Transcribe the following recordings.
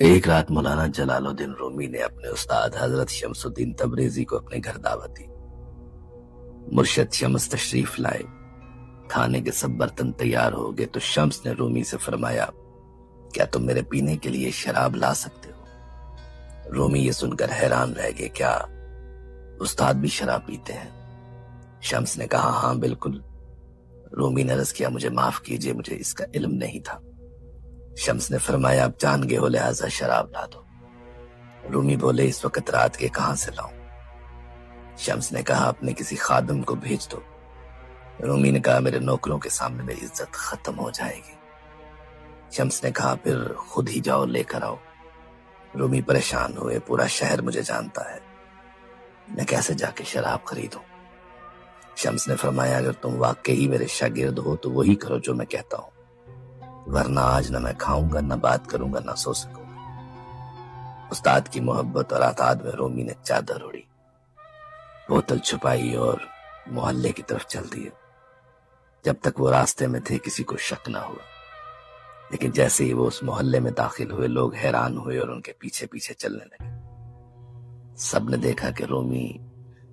एक रात मौलाना जलालुद्दीन रूमी ने अपने उस्ताद हजरत शमसुद्दीन तबरेजी को अपने घर दावत दी। मुर्शद शम्स तशरीफ लाए। खाने के सब बर्तन तैयार हो गए तो शम्स ने रूमी से फरमाया, क्या तुम मेरे पीने के लिए शराब ला सकते हो? रूमी ये सुनकर हैरान रह गए, क्या उस्ताद भी शराब पीते हैं? शम्स ने कहा, हाँ बिल्कुल। रूमी ने अर्ज किया, मुझे माफ कीजिए, मुझे इसका इल्म नहीं था। शम्स ने फरमाया, आप जान गए हो लिहाजा शराब ला दो। रूमी बोले, इस वक्त रात के कहां से लाऊं? शम्स ने कहा, अपने किसी खादम को भेज दो। रूमी ने कहा, मेरे नौकरों के सामने मेरी इज्जत खत्म हो जाएगी। शम्स ने कहा, फिर खुद ही जाओ लेकर आओ। रूमी परेशान हुए, पूरा शहर मुझे जानता है, मैं कैसे जाके शराब खरीदूं? शम्स ने फरमाया, अगर तुम वाकई मेरे शागिर्द हो तो वही करो जो मैं कहता हूं, वरना आज न मैं खाऊंगा, न बात करूंगा, न सो सकूंगा। उस्ताद की मोहब्बत और आताद में रूमी ने चादर उड़ी, बोतल छुपाई और मोहल्ले की तरफ चल दिए। जब तक वो रास्ते में थे किसी को शक न हुआ, लेकिन जैसे ही वो उस मोहल्ले में दाखिल हुए लोग हैरान हुए और उनके पीछे पीछे चलने लगे। सबने देखा कि रूमी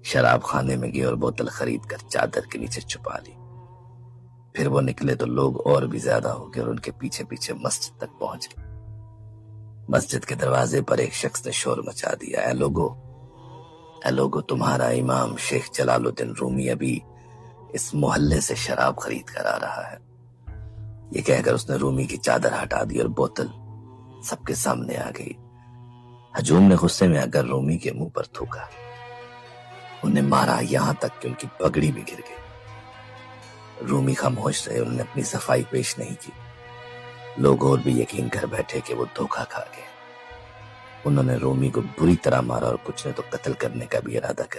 शराब खाने में गए और बोतल खरीद कर चादर के नीचे छुपा ली। फिर वो निकले तो लोग और भी ज्यादा हो गए और उनके पीछे पीछे मस्जिद तक पहुंच गए। मस्जिद के दरवाजे पर एक शख्स ने शोर मचा दिया, ए लोगो, तुम्हारा इमाम शेख जलालुद्दीन रूमी अभी इस मोहल्ले से शराब खरीद कर आ रहा है। ये कहकर उसने रूमी की चादर हटा दी और बोतल सबके सामने आ गई। हजूम ने गुस्से में आकर रूमी के मुंह पर थूका, उन्हें मारा यहां तक कि उनकी पगड़ी भी गिर गई। रूमी खामोश रहे, उन्होंने अपनी सफाई पेश नहीं की। लोग और भी यकीन कर बैठे कि वो धोखा खा गए। उन्होंने रूमी को बुरी तरह मारा और कुछ ने तो कत्ल करने का भी इरादा कर